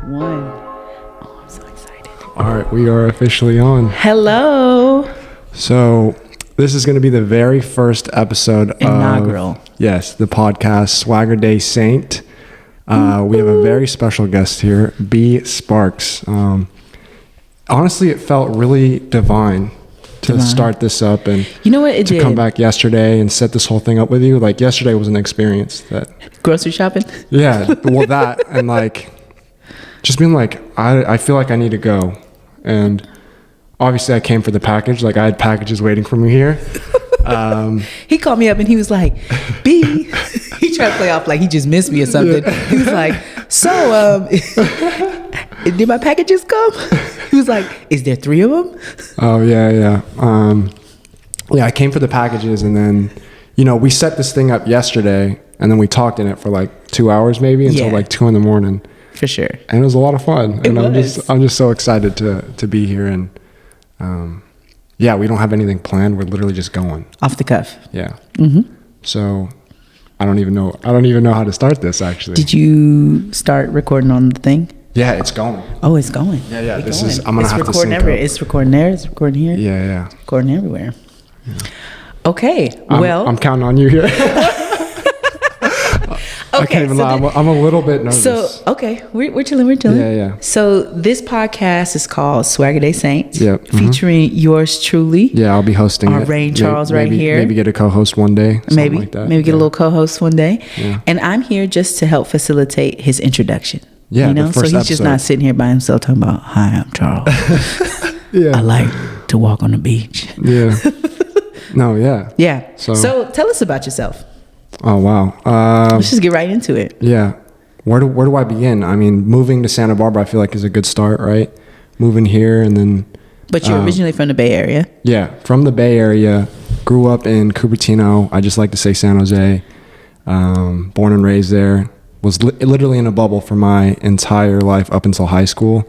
One. Oh, I'm so excited. All right, we are officially on. Hello. So this is going to be the very first episode Inaugural. Yes, the podcast Swagger Day Saint. We have a very special guest here, B. Sparks. Honestly, it felt really divine to start this up and you know what it to did? come back yesterday and set this whole thing up with you. Like yesterday was an experience that Grocery shopping? yeah, well that and like just being like I feel like I need to go. And obviously I came for the package. Like I had packages waiting for me here. He called me up and he was like, B. He tried to play off like he just missed me or something. He was like, so, did my packages come? He was like, is there 3 of them? Oh, yeah. Yeah, I came for the packages and then, we set this thing up yesterday and then we talked in it for like 2 hours maybe until like 2 a.m. For sure. And it was a lot of fun. And was. I'm just so excited to be here and, yeah, we don't have anything planned. We're literally just going. Off the cuff. Yeah. Mm-hmm. So I don't even know how to start this actually. Did you start recording on the thing? Yeah, it's going. Oh, it's going. Yeah. It's I'm gonna have to sync up. It's recording there. It's recording here. Yeah. It's recording everywhere. Yeah. Okay. I'm counting on you here. I can't even lie. I'm a little bit nervous. So, okay. We're chilling. Yeah. So this podcast is called Swagger Day Saints. Yep. Featuring yours truly. Yeah, I'll be hosting our it. Rain Charles maybe, right here. Maybe get a co-host one day. Maybe like that. Maybe get a little co-host one day. Yeah. And I'm here just to help facilitate his introduction. Yeah, the first so he's just not sitting here by himself talking about, hi, I'm Charles. Yeah. I like to walk on the beach. Yeah. No, yeah. Yeah. So tell us about yourself. Oh, wow. Let's just get right into it. Yeah. Where do I begin? I mean, moving to Santa Barbara, I feel like is a good start, right? Moving here and then... But you're originally from the Bay Area? Yeah, from the Bay Area. Grew up in Cupertino. I just like to say San Jose. Born and raised there. Was literally in a bubble for my entire life up until high school.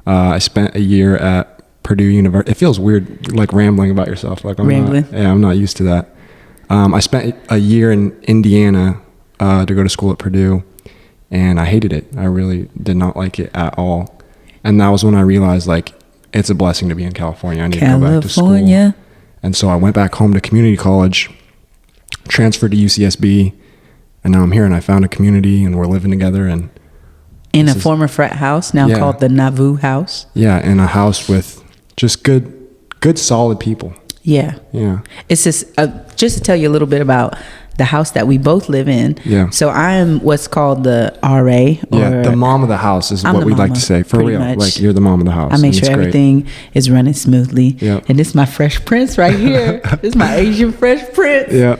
I spent a year at Purdue University. It feels weird, like rambling about yourself. Like I'm not used to that. I spent a year in Indiana to go to school at Purdue, and I hated it. I really did not like it at all. And that was when I realized, like, it's a blessing to be in California. I need to go back to school. And so I went back home to community college, transferred to UCSB, and now I'm here and I found a community and we're living together. And in a former frat house now called the Nauvoo House. Yeah, in a house with just good solid people. Yeah. It's just to tell you a little bit about the house that we both live in. Yeah. So I'm what's called the RA. Yeah, the mom of the house is what we like to say. For real. Much. Like you're the mom of the house. I make sure everything is running smoothly. Yeah. And this is my Fresh Prince right here. This is my Asian Fresh Prince. Yeah.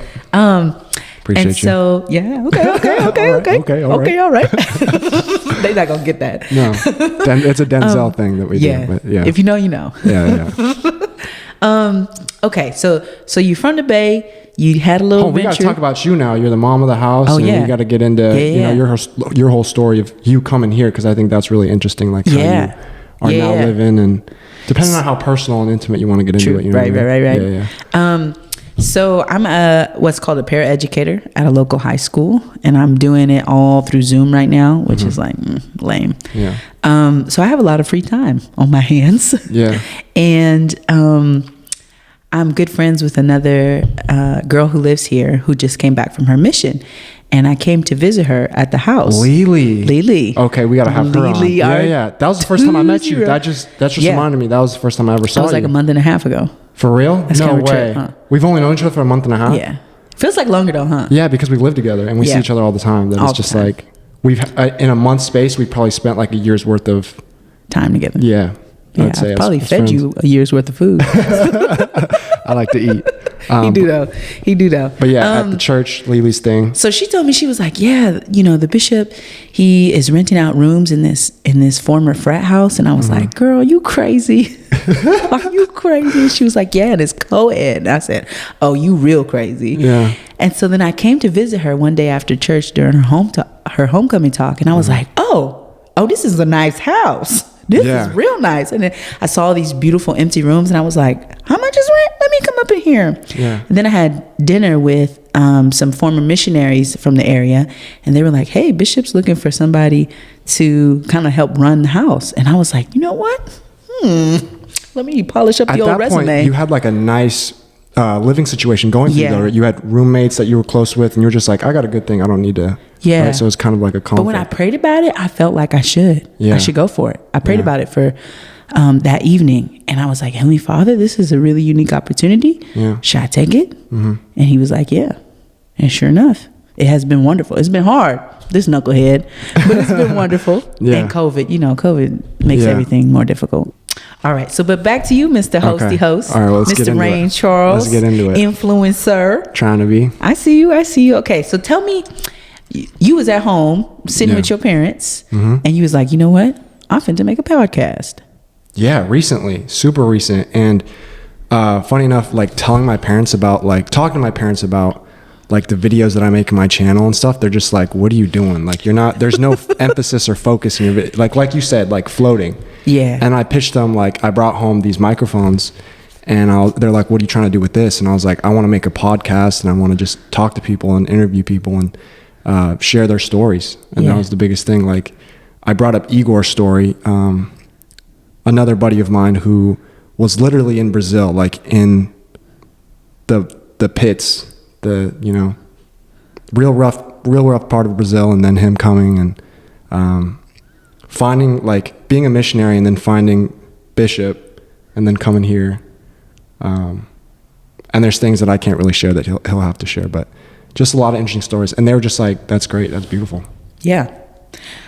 Appreciate and so, yeah, okay. All right. They're not going to get that. No. It's a Denzel thing that we do. But yeah. If you know, you know. Yeah. Okay, so you from the Bay. You had a little venture. We got to talk about you now. You're the mom of the house. Oh, and we got to get into your whole story of you coming here because I think that's really interesting. Like how you are now living and depending on how personal and intimate you want to get into it. You know Right. Yeah. So I'm what's called a paraeducator at a local high school, and I'm doing it all through Zoom right now, which is like lame. Yeah. So I have a lot of free time on my hands. Yeah. And I'm good friends with another girl who lives here who just came back from her mission. And I came to visit her at the house. Lily. Okay, we got to have her on. Yeah. That was the first time I met you. That just reminded me. That was the first time I ever saw you. That was like a month and a half ago. For real? That's no way. Huh? We've only known each other for a month and a half? Yeah. Feels like longer though, huh? Yeah, because we live together and we see each other all the time. That it's just like, we've in a month's space, we probably spent like a year's worth of time together. Yeah. I'd say probably fed friends. You a year's worth of food. I like to eat. He do though. But yeah, at the church, Lily's thing. So she told me, she was like, yeah, the bishop, he is renting out rooms in this former frat house. And I was like, girl, you crazy? Are you crazy? She was like, yeah, and it's co-ed. And I said, oh, you real crazy. Yeah. And so then I came to visit her one day after church during her homecoming talk. And I was like, oh, this is a nice house. This is real nice. And then I saw these beautiful empty rooms and I was like, how much is rent? Let me come up in here. Yeah. And then I had dinner with some former missionaries from the area, and they were like, hey, Bishop's looking for somebody to kind of help run the house. And I was like, you know what? Let me polish up the old resume. At that point, you had like a nice living situation going through though. You had roommates that you were close with, and you were just like, I got a good thing. I don't need to. Yeah. Right? So it's kind of like a comfort. But when I prayed about it, I felt like I should. I should go for it. I prayed about it for that evening, and I was like, Heavenly Father, this is a really unique opportunity. Should I take it? And he was like, yeah. And sure enough, it has been wonderful. It's been hard, this knucklehead, but it's been wonderful. And COVID makes everything more difficult. All right, so but back to you, Mr. Hosty Host. All right, well, let's get Mr. into Rain it. Charles. Let's get into it. Influencer. Trying to be. I see you. Okay, so tell me, you was at home sitting with your parents, and you was like, you know what? I'm finna make a podcast. Yeah, recently, super recent. And funny enough, like talking to my parents about like the videos that I make on my channel and stuff, they're just like, what are you doing? Like, you're not, there's no emphasis or focus in your video. Like you said, like floating. Yeah. And I pitched them, like, I brought home these microphones, and they're like, what are you trying to do with this? And I was like, I want to make a podcast, and I want to just talk to people and interview people and share their stories. And that was the biggest thing. Like, I brought up Igor's story, another buddy of mine who was literally in Brazil, like in the pits, real rough part of Brazil, and then him coming and finding, like, being a missionary and then finding Bishop and then coming here. And there's things that I can't really share that he'll have to share, but just a lot of interesting stories. And they were just like, that's great. That's beautiful. Yeah.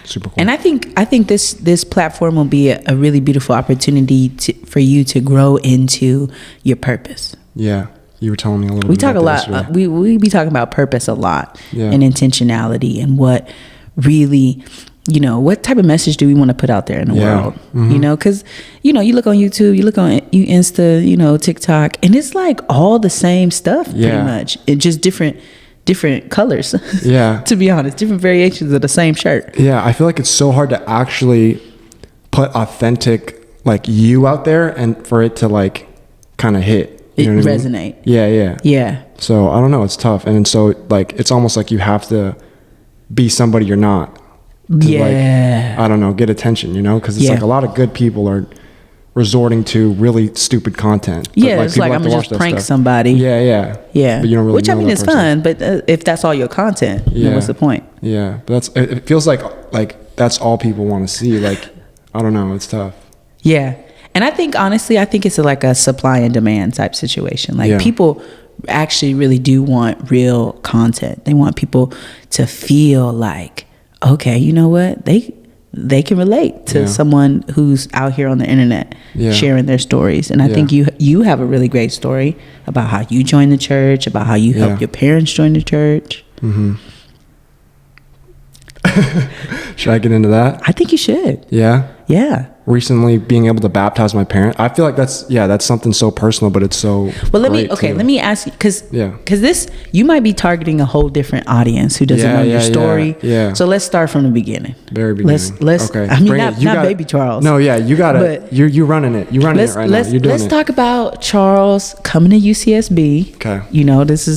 Super cool. And I think this platform will be a really beautiful opportunity for you to grow into your purpose. Yeah. You were telling me a little bit. We talk a lot. We be talking about purpose a lot, and intentionality, and what really, what type of message do we want to put out there in the world? Because you look on YouTube, you look on Insta, TikTok, and it's like all the same stuff pretty much. It just different colors. Yeah. To be honest, different variations of the same shirt. Yeah, I feel like it's so hard to actually put authentic, like, you out there, and for it to, like, kind of hit. It resonate. Yeah. So I don't know, it's tough. And so, like, it's almost like you have to be somebody you're not to, like, I don't know, get attention, because it's like a lot of good people are resorting to really stupid content. But it's like I'm gonna just prank somebody. Yeah. But you don't really. Which, I mean, it's fun, but if that's all your content, then what's the point? Yeah, but it feels like that's all people want to see. Like, I don't know, it's tough. Yeah. And I think, honestly, it's like a supply and demand type situation. Like, people actually really do want real content. They want people to feel like, okay, you know what? They can relate to someone who's out here on the internet sharing their stories. And I think you have a really great story about how you joined the church, about how you helped your parents join the church. Should I get into that? I think you should. Yeah. Recently being able to baptize my parent, I feel like that's something so personal, but it's so let me ask you, because this, you might be targeting a whole different audience who doesn't know your story. So let's start from the beginning. Very beginning. Let's okay. I mean, not baby Charles. No, you got it. You're running it. You're running it right now. You're doing let's talk about Charles coming to UCSB. Okay. This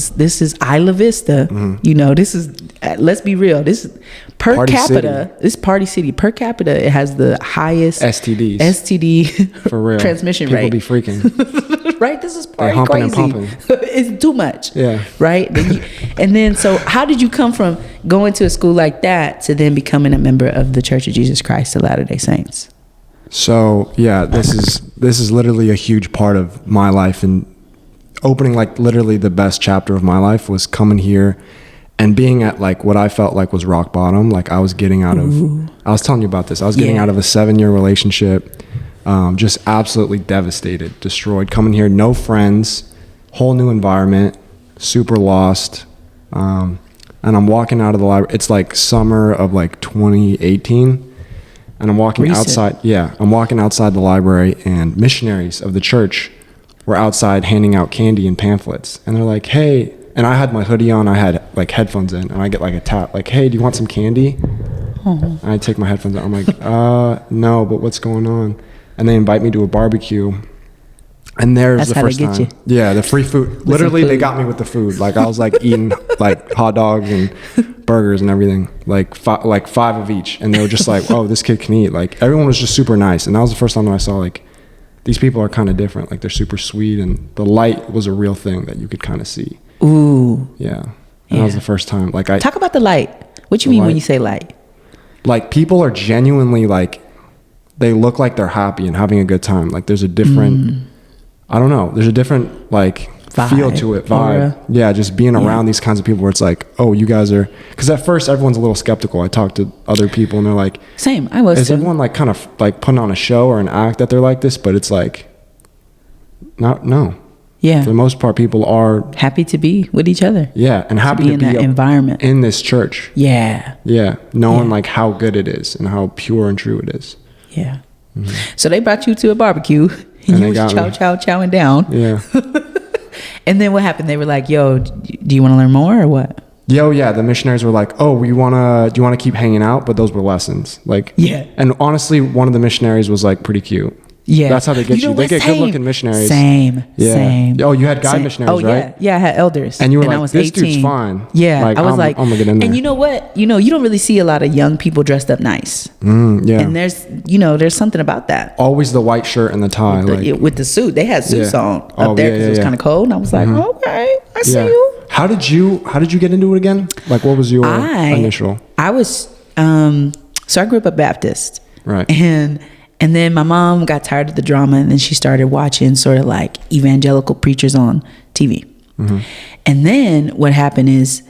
is Isla Vista. This is, let's be real, this is per Party capita. City. This Party City per capita, it has the highest STD for real transmission People rate. Be freaking. Right? This is party crazy. It's too much. Yeah. Right? And then, so how did you come from going to a school like that to then becoming a member of the Church of Jesus Christ of Latter-day Saints? So this is literally a huge part of my life, and opening, like, literally the best chapter of my life was coming here and being at, like, what I felt like was rock bottom. Like, I was getting out of, I was telling you about this. I was getting out of a 7-year relationship, just absolutely devastated, destroyed. Coming here, no friends, whole new environment, super lost. And I'm walking out of the library. It's like summer of like 2018. And I'm walking outside. Yeah. I'm walking outside the library, and missionaries of the church were outside handing out candy and pamphlets. And they're like, hey, and I had my hoodie on, I had like headphones in, and I get like a tap, like, hey, do you want some candy? And I take my headphones out. I'm like, no, but what's going on? And they invite me to a barbecue. And there's That's the how first they get time. you. Yeah, the free food. Literally, they got me with the food. Like I was like eating like hot dogs and burgers and everything, like five of each. And they were just like, "Oh, this kid can eat." Like everyone was just super nice. And that was the first time that I saw like these people are kind of different. Like they're super sweet, and the light was a real thing that you could kind of see. Ooh. Yeah. And that was the first time. Like I talk about the light. What you mean when you say light? Like people are genuinely like, they look like they're happy and having a good time. Like there's a different, I don't know, there's a different like feel to it, vibe. Aura. Yeah, just being around these kinds of people where it's like, oh, you guys are, because at first everyone's a little skeptical. I talked to other people and they're like, same, I was is too. everyone like kind of like putting on a show or an act that they're like this? But it's like, no. Yeah. For the most part, people are happy to be with each other. Yeah, and happy to be in that environment in this church. Yeah. Yeah, knowing like how good it is and how pure and true it is. Yeah. So they brought you to a barbecue and you was chowing down. Yeah. And then what happened? They were like, "Yo, do you want to learn more or what?" Yeah. The missionaries were like, "Oh, do you want to keep hanging out?" But those were lessons. Like, yeah. And honestly, one of the missionaries was like pretty cute. Yeah. That's how they get you. They get good looking missionaries. Same. Oh, you had guide missionaries, right? Yeah, I had elders. And you were like, I was this 18. Dude's fine. Yeah. Like, I was like, I'm gonna get in there. And you know what? You don't really see a lot of young people dressed up nice. Yeah. And there's something about that. Always the white shirt and the tie. With the suit. They had suits on up there because it was kind of cold. And I was like, okay, I see you. How did you get into it again? Like, what was your initial? I was, so I grew up a Baptist. Right. And then my mom got tired of the drama, and then she started watching sort of like evangelical preachers on TV. And then what happened is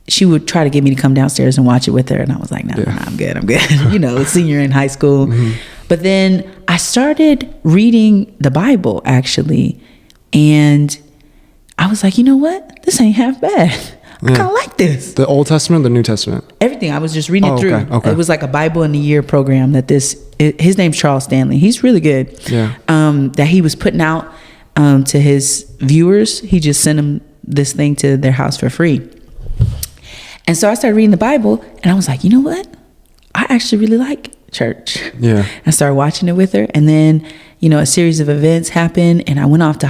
she would try to get me to come downstairs and watch it with her. And I was like, no, I'm good. Senior in high school. But then I started reading the Bible, actually. And I was like, you know what? This ain't half bad. I kind of like this. The Old Testament, the New Testament? Everything. I was just reading it through. Okay. It was like a Bible in a year program that his name's Charles Stanley. He's really good. Yeah. That he was putting out to his viewers. He just sent them this thing to their house for free. And so I started reading the Bible and I was like, you know what? I actually really like church. Yeah. I started watching it with her, and then a series of events happened, and I went off to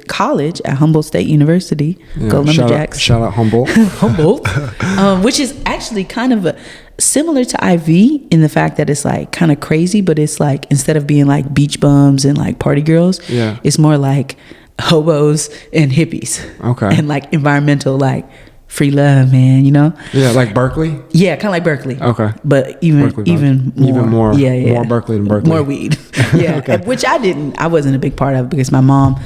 college at Humboldt State University. Yeah. Go Lumberjacks. Shout out Humboldt. Which is actually kind of similar to IV in the fact that it's like kind of crazy, but it's like instead of being like beach bums and like party girls, it's more like hobos and hippies. Okay. And like environmental, like free love, man, Yeah, like Berkeley? Yeah, kind of like Berkeley. Okay. But even more. Yeah. More Berkeley than Berkeley. More weed. Yeah. Okay. Which I wasn't a big part of because my mom,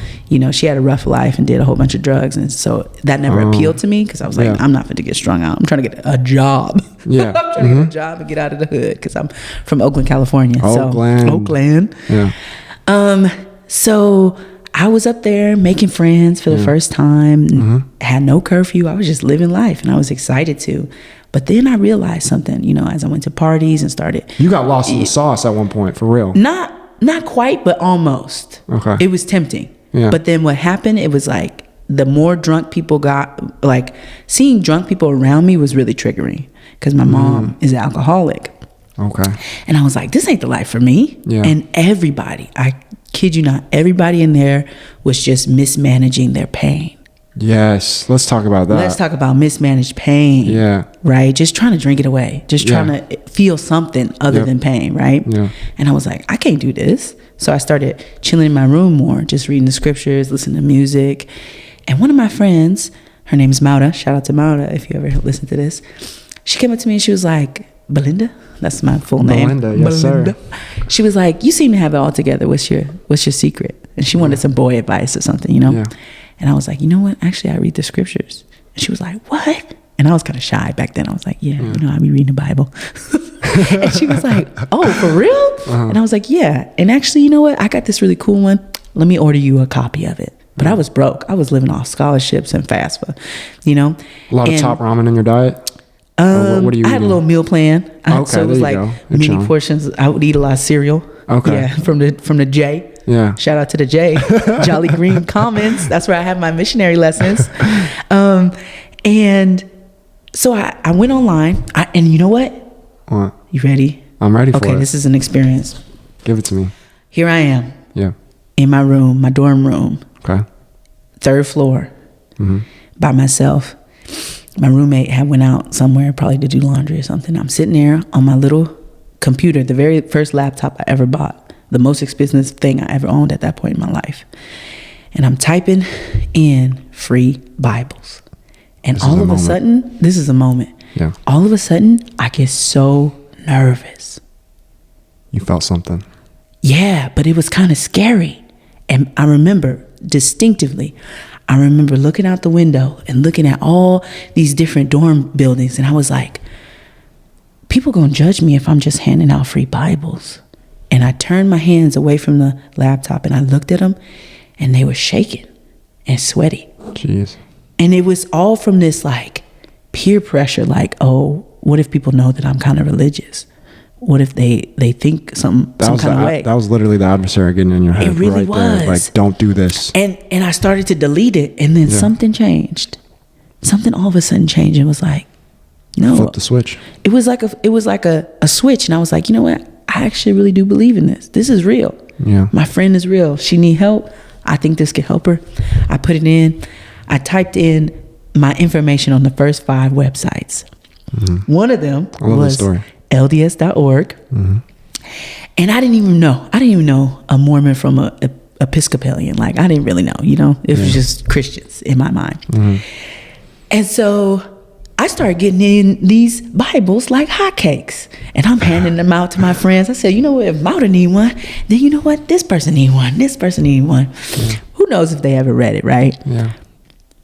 she had a rough life and did a whole bunch of drugs. And so that never appealed to me because I was like, I'm not going to get strung out. I'm trying to get a job. Yeah. I'm trying to get a job and get out of the hood because I'm from Oakland, California. Oakland. Yeah. So I was up there making friends for the first time, had no curfew. I was just living life and I was excited to. But then I realized something, as I went to parties and started. You got lost in the sauce at one point, for real. Not quite, but almost. Okay. It was tempting. Yeah. But then what happened, it was like the more drunk people got, like seeing drunk people around me was really triggering because my mom is an alcoholic. Okay. And I was like, this ain't the life for me. Yeah. And everybody, I kid you not, everybody in there was just mismanaging their pain. Yes. Let's talk about that. Let's talk about mismanaged pain. Yeah. Right? Just trying to drink it away. Just trying to feel something other than pain, right? Yeah. And I was like, I can't do this. So I started chilling in my room more, just reading the scriptures, listening to music. And one of my friends, her name is Mauda. Shout out to Mauda if you ever listen to this. She came up to me and she was like, Belinda? That's my full name. Belinda, yes, Belinda. Sir. She was like, you seem to have it all together. What's your secret? And she wanted some boy advice or something, Yeah. And I was like, you know what? Actually, I read the scriptures. And she was like, what? And I was kind of shy back then. I was like, yeah, I be reading the Bible. And she was like, oh, for real? And I was like, yeah. And actually, you know what? I got this really cool one. Let me order you a copy of it. But I was broke. I was living off scholarships and FAFSA, A lot of top ramen in your diet? What do you I had a little meal plan. So it was like mini portions. I would eat a lot of cereal. Okay. Yeah, from the J. Yeah. Shout out to the J. Jolly Green Commons. That's where I have my missionary lessons. And so I went online. And you know what? What? You ready? I'm ready for it. Okay, this is an experience. Give it to me. Here I am. Yeah. in my room, my dorm room. Okay. 3rd floor, by myself. My roommate had went out somewhere probably to do laundry or something. I'm sitting there on my little computer, the very first laptop I ever bought, the most expensive thing I ever owned at that point in my life. And I'm typing in free Bibles. And all of a sudden, this is a moment. Yeah. All of a sudden, I get so nervous. You felt something. Yeah, but it was kind of scary. And I remember distinctively, I remember looking out the window and looking at all these different dorm buildings. And I was like, people gonna judge me if I'm just handing out free Bibles. And I turned my hands away from the laptop and I looked at them and they were shaking and sweaty. Jeez. And it was all from this like peer pressure, like, oh, what if people know that I'm kind of religious? What if they think some kind of way? That was literally the adversary getting in your head. It really right was. There. Like, don't do this. And I started to delete it, and then something changed. Something all of a sudden changed. It was like, no. Flip the switch. It was like a switch, and I was like, you know what? I actually really do believe in this. This is real. Yeah. My friend is real. She need help. I think this could help her. I put it in. I typed in my information on the first 5 websites. One of them was LDS.org. And I didn't even know a Mormon from a Episcopalian. Like, I didn't really know, it was just Christians in my mind. And so I started getting in these Bibles like hotcakes, and I'm handing them out to my friends. I said, you know what, if Mauda need one, then you know what, this person need one, this person need one. Who knows if they ever read it, right? Yeah.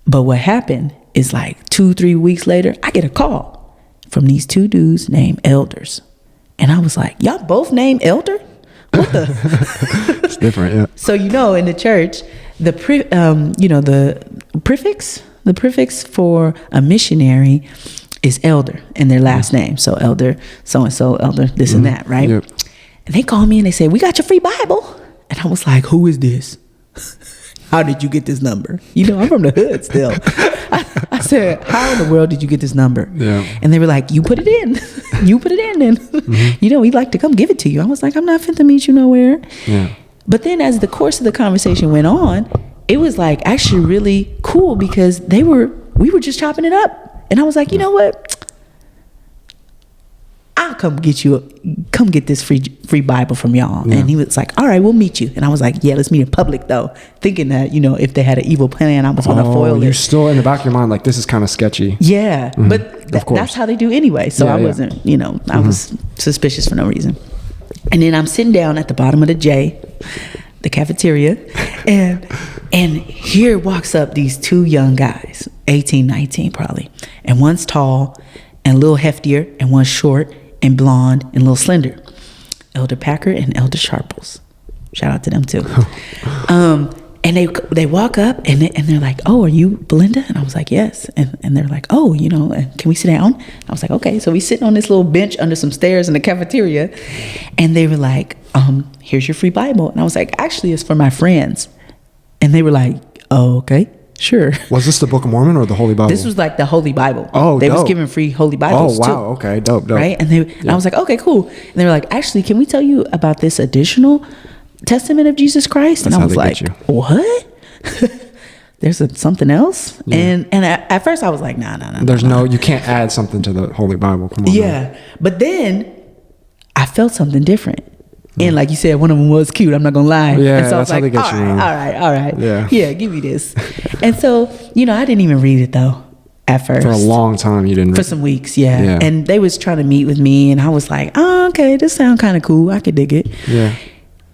But what happened is like 2-3 weeks later, I get a call from these 2 dudes named Elders. And I was like, y'all both named Elder? What the? It's different, yeah. So, in the church, the prefix for a missionary is elder in their last name. So elder, so-and-so, elder, this and that, right? Yep. And they called me and they said, we got your free Bible. And I was like, who is this? How did you get this number? I'm from the hood still. I said, how in the world did you get this number? Yeah. And they were like, you put it in. You put it in. And, we'd like to come give it to you. I was like, I'm not fit to meet you nowhere. Yeah. But then as the course of the conversation went on, it was like actually really cool because we were just chopping it up. And I was like, you know what? I'll come get this free Bible from y'all. Yeah. And he was like, all right, we'll meet you. And I was like, yeah, let's meet in public though. Thinking that, if they had an evil plan, I was going to foil it. You're still in the back of your mind, like, this is kind of sketchy. Yeah. But that's how they do anyway. So I wasn't, I was suspicious for no reason. And then I'm sitting down at the bottom of the J, the cafeteria, and here walks up these 2 young guys, 18, 19 probably. And one's tall and a little heftier, and one's short and blonde and a little slender. Elder Packer and Elder Sharples. Shout out to them too. And they walk up and they're like, oh, are you Belinda? And I was like, yes. And they're like, oh, can we sit down? I was like, okay. So we sitting on this little bench under some stairs in the cafeteria, and they were like, here's your free Bible. And I was like, actually, it's for my friends. And they were like, oh, okay. Sure. Was this the Book of Mormon or the Holy Bible? This was like the Holy Bible. Oh, they dope. was giving free Holy Bibles too. Oh, wow. Okay, dope. Right? And I was like, okay, cool. And they were like, actually, can we tell you about this additional testament of Jesus Christ? That's and I was like, what? There's something else? Yeah. And at first I was like, nah. There's no, you can't add something to the Holy Bible. Come on. Yeah. Man. But then I felt something different. And like you said, one of them was cute. I'm not gonna lie. Yeah, and so that's I was like, how they get you. All right. Yeah, give me this. And so, I didn't even read it though at first. For a long time, you didn't read it? For some weeks, yeah. And they was trying to meet with me, and I was like, oh, okay, this sounds kind of cool. I could dig it. Yeah.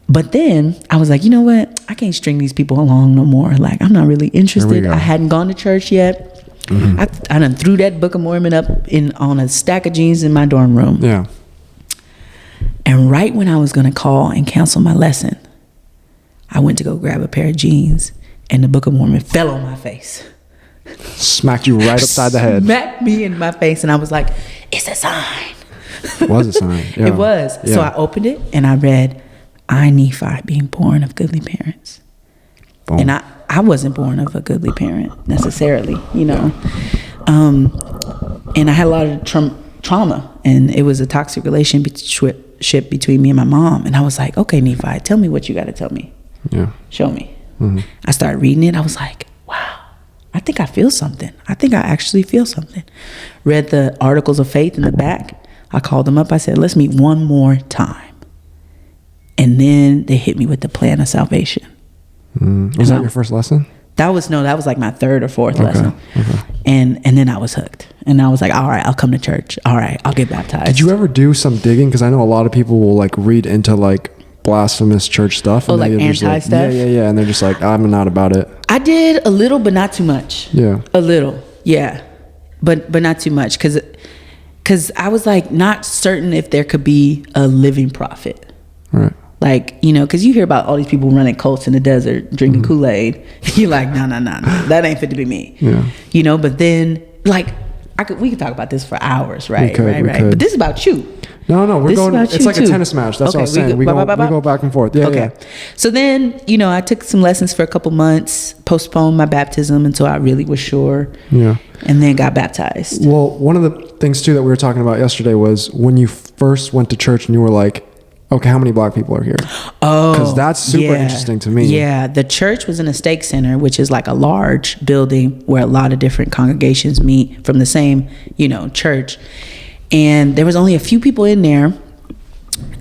But then I was like, you know what? I can't string these people along no more. Like, I'm not really interested. I hadn't gone to church yet. I done threw that Book of Mormon up on a stack of jeans in my dorm room. Yeah. And right when I was going to call and cancel my lesson, I went to go grab a pair of jeans, and the Book of Mormon fell on my face. Smacked you right upside the head. Smacked me in my face, and I was like, it's a sign. It was a sign. Yeah. It was. Yeah. So I opened it, and I read, I, Nephi, being born of goodly parents. Boom. And I wasn't born of a goodly parent, necessarily, And I had a lot of trauma, and it was a toxic relationship between me and my mom. And I was like, okay, Nephi, tell me what you got to tell me. Yeah. Show me. Mm-hmm. I started reading it. I was like, wow, I think I feel something. I think I actually feel something. Read the articles of faith in the back. I called them up. I said, let's meet one more time. And then they hit me with the plan of salvation. Was that your first lesson? That was like my third or fourth lesson. Okay. And then I was hooked. And I was like, all right, I'll come to church. All right, I'll get baptized. Did you ever do some digging? Because I know a lot of people will like read into like blasphemous church stuff. Oh, like anti stuff? Yeah. And they're just like, I'm not about it. I did a little, but not too much. Yeah. A little, yeah. But not too much. Because I was like not certain if there could be a living prophet. Right. Like, you know, because you hear about all these people running cults in the desert, drinking Kool-Aid. You're like, no. That ain't fit to be me. Yeah. You know, but then, like, we could talk about this for hours, right? We could. But this is about you. No, we're this going. It's like a tennis match. That's what I was saying. We go back and forth. Yeah, okay. Yeah. So then, you know, I took some lessons for a couple months, postponed my baptism until I really was sure. Yeah. And then got baptized. Well, one of the things too that we were talking about yesterday was when you first went to church and you were like, okay, how many black people are here? Oh, because that's super interesting to me. Yeah, the church was in a stake center, which is like a large building where a lot of different congregations meet from the same, you know, church. And there was only a few people in there.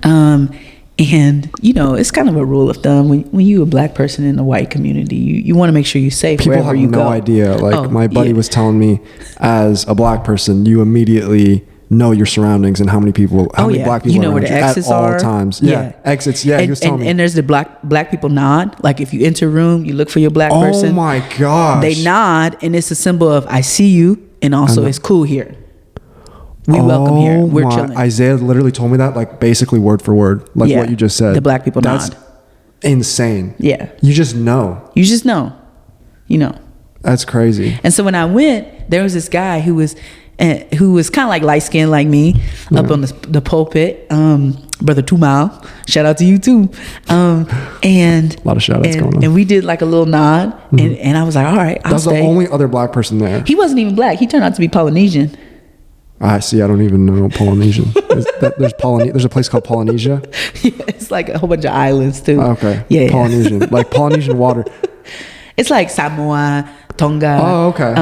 And, you know, it's kind of a rule of thumb. When you're a black person in a white community, you want to make sure you're safe wherever you go. People have no idea. Like my buddy was telling me, as a black person, you immediately know your surroundings and how many black people you know are where the exits at are all times. Exits. Yeah, he was telling me. And there's the black people nod. Like if you enter a room, you look for your black person. Oh my gosh. They nod, and it's a symbol of I see you, and also it's cool here. We welcome here. We're chilling. Isaiah literally told me that, like basically word for word, like what you just said. The black people nod. Insane. Yeah. You just know. You know. That's crazy. And so when I went, there was this guy who was kind of like light skinned like me, up on the pulpit. Brother 2 Mile, shout out to you too. And a lot of shout outs going on. And we did like a little nod, and I was like, all right, I'll stay. That was the only other black person there. He wasn't even black. He turned out to be Polynesian. I see. I don't even know Polynesian. There's a place called Polynesia. Yeah, it's like a whole bunch of islands too. Okay. Yeah. Polynesian, like Polynesian water. It's like Samoa, Tonga. Oh, okay.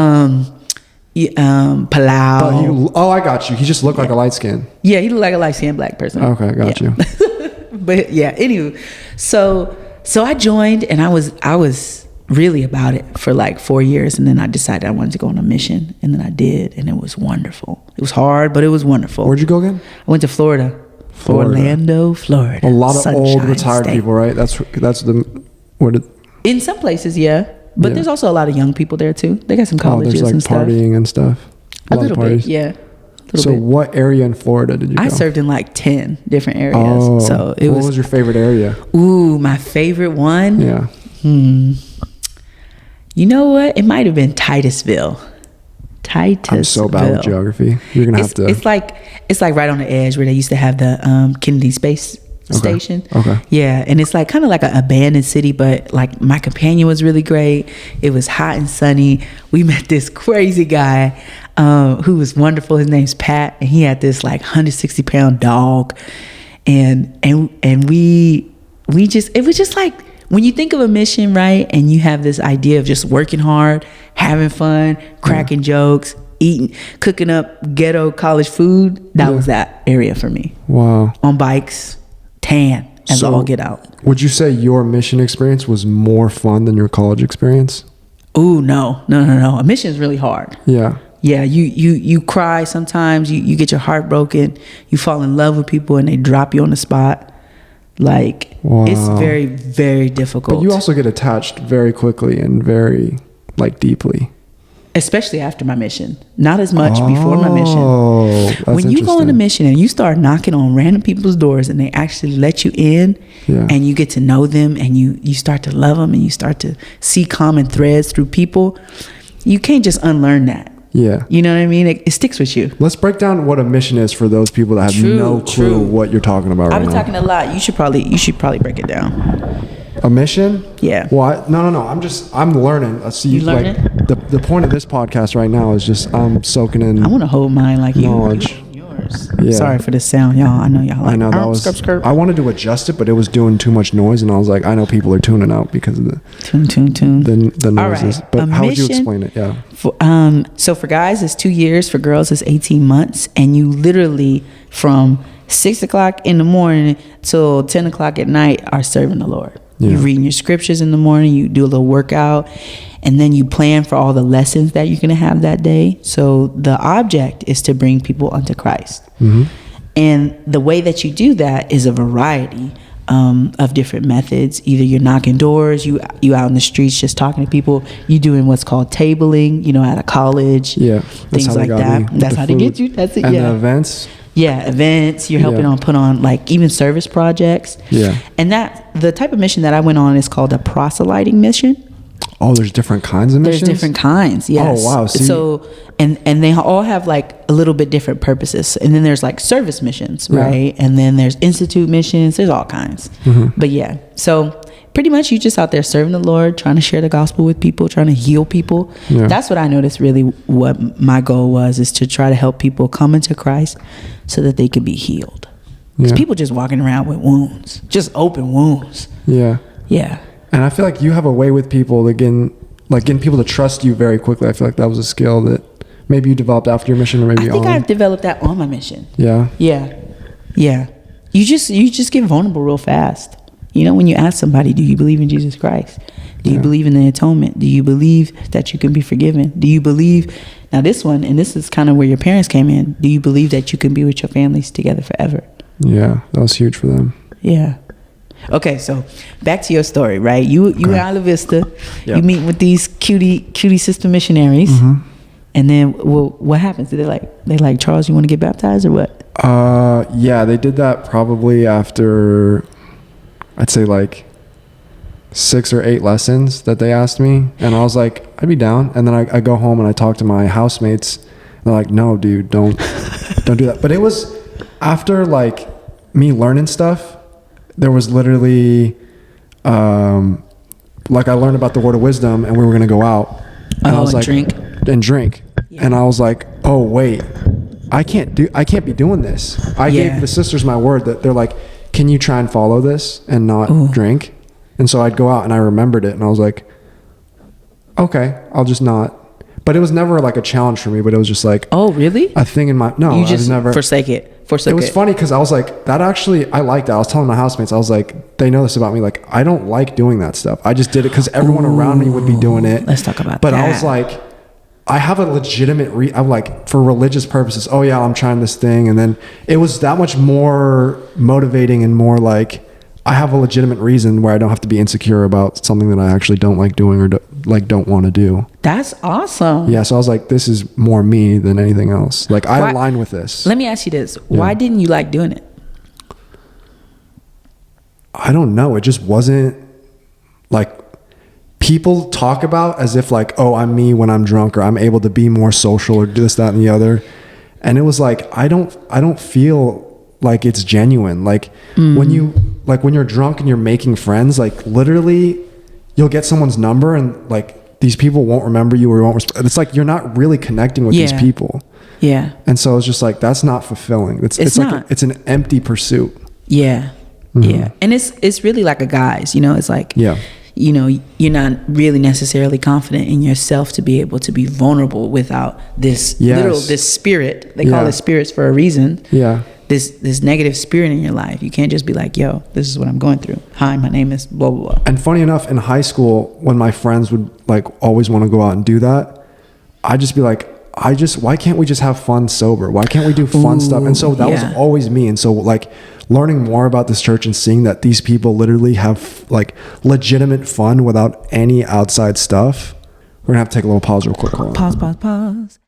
Palau. I got you. He just looked like a light skin. Yeah, he looked like a light skinned black person. Okay, got you. But yeah, anyway, so I joined, and I was really about it for like 4 years, and then I decided I wanted to go on a mission, and then I did, and it was wonderful. It was hard, but it was wonderful. Where'd you go again? I went to Florida. Orlando, Florida. A lot of old retired people, right? In some places, yeah. But there's also a lot of young people there too. They got some colleges there's like and stuff. Partying and stuff. A little bit, yeah. So what area in Florida did you go? I served in like 10 different areas. Oh, so what was your favorite area? Ooh, my favorite one? Yeah. You know what? It might have been Titusville. I'm so bad with geography. You're gonna have to. It's like right on the edge where they used to have the Kennedy Space Station. Okay. Yeah, and it's like kind of like an abandoned city, but like my companion was really great. It was hot and sunny. We met this crazy guy who was wonderful. His name's Pat, and he had this like 160-pound dog, and we just, it was just like, when you think of a mission, right, and you have this idea of just working hard, having fun, cracking jokes, eating, cooking up ghetto college food, that was that area for me. Wow. On bikes, tan, as all get out. Would you say your mission experience was more fun than your college experience? Ooh, no. A mission is really hard. Yeah. Yeah, you cry sometimes, you get your heart broken, you fall in love with people and they drop you on the spot. Like, it's very, very difficult. But you also get attached very quickly and very, like, deeply. Especially after my mission. Not as much before my mission. When you go on a mission and you start knocking on random people's doors and they actually let you in, and you get to know them and you start to love them and you start to see common threads through people, you can't just unlearn that. Yeah. You know what I mean? It sticks with you. Let's break down what a mission is for those people that have no clue what you're talking about right now. I've been talking a lot. You should probably break it down. A mission? Yeah. What? No. I'm learning. You learning? Like, the point of this podcast right now is just I'm soaking in I want to hold mine like knowledge. Yours. scrubs. Yeah. Sorry for the sound, y'all. I know y'all like. I know that was. Scrub. I wanted to adjust it, but it was doing too much noise, and I was like, I know people are tuning out because of the tune. the noises. All right. But how would you explain it? Yeah. So for guys, it's 2 years. For girls, it's 18 months, and you literally from 6 o'clock in the morning till 10 o'clock at night are serving the Lord. Yeah. You're reading your scriptures in the morning. You do a little workout, and then you plan for all the lessons that you're going to have that day. So the object is to bring people unto Christ. Mm-hmm. And the way that you do that is a variety of different methods. Either you're knocking doors, you out in the streets just talking to people. You doing what's called tabling, at a college. Yeah, things like that. That's how they get you. That's it. And yeah. the events. Yeah, events. You're helping put on even service projects. Yeah. And the type of mission that I went on is called a proselyting mission. Oh, there's different kinds of missions? There's different kinds, yes. Oh, wow. See? So, and they all have a little bit different purposes. And then there's service missions, right? And then there's institute missions. There's all kinds. Mm-hmm. But yeah, so pretty much you just out there serving the Lord, trying to share the gospel with people, trying to heal people. Yeah. That's what I noticed really what my goal was, is to try to help people come into Christ so that they could be healed. Because people just walking around with wounds, just open wounds. Yeah. Yeah. And I feel like you have a way with people that getting people to trust you very quickly. I feel like that was a skill that maybe you developed after your mission, or maybe I think I've developed that on my mission. Yeah. Yeah. Yeah. You just get vulnerable real fast. When you ask somebody, do you believe in Jesus Christ? Do you believe in the atonement? Do you believe that you can be forgiven? Do you believe, now this one, and this is kind of where your parents came in, do you believe that you can be with your families together forever? Yeah, that was huge for them. Yeah. Okay, so back to your story, right? You in Isla Vista, you meet with these cutie sister missionaries, and then what happens? They like Charles, you want to get baptized or what? Yeah, they did that probably after, I'd say 6 or 8 lessons that they asked me, and I was like, I'd be down. And then I go home and I talk to my housemates, and they're like, no, dude, don't do that. But it was after me learning stuff. There was literally, I learned about the word of wisdom, and we were going to go out. And I was like, drink. Yeah. And I was like, oh, wait, I can't be doing this. I gave the sisters my word that they're like, can you try and follow this and not drink? And so I'd go out, and I remembered it, and I was like, okay, I'll just not. But it was never a challenge for me, but it was just oh, really? A thing in my, no, you just I was never. Forsake it. It was funny because I was like, that actually, I liked that. I was telling my housemates, I was like, they know this about me. I don't like doing that stuff. I just did it because everyone around me would be doing it. Let's talk about that. But I was like, I have a legitimate, I'm for religious purposes. Oh yeah, I'm trying this thing. And then it was that much more motivating and more I have a legitimate reason where I don't have to be insecure about something that I actually don't like doing or don't want to do. That's awesome. Yeah. So I was like, this is more me than anything else. I align with this. Let me ask you this. Yeah. Why didn't you like doing it? I don't know. It just wasn't people talk about as if oh, I'm me when I'm drunk, or I'm able to be more social, or do this, that, and the other. And it was I don't feel it's genuine. When you're drunk and you're making friends, literally you'll get someone's number and these people won't remember you, or you won't respond. It's you're not really connecting with these people. Yeah. And so it's just that's not fulfilling. It's not. It's an empty pursuit. Yeah. Mm-hmm. Yeah. And it's really like a guise, it's you're not really necessarily confident in yourself to be able to be vulnerable without this this spirit. They call it spirits for a reason. Yeah. This negative spirit in your life. You can't just be yo, this is what I'm going through. Hi, my name is blah, blah, blah. And funny enough, in high school, when my friends would always want to go out and do that, I'd just be why can't we just have fun sober? Why can't we do fun stuff? And so that was always me. And so learning more about this church and seeing that these people literally have legitimate fun without any outside stuff. We're gonna have to take a little pause real quick. Pause.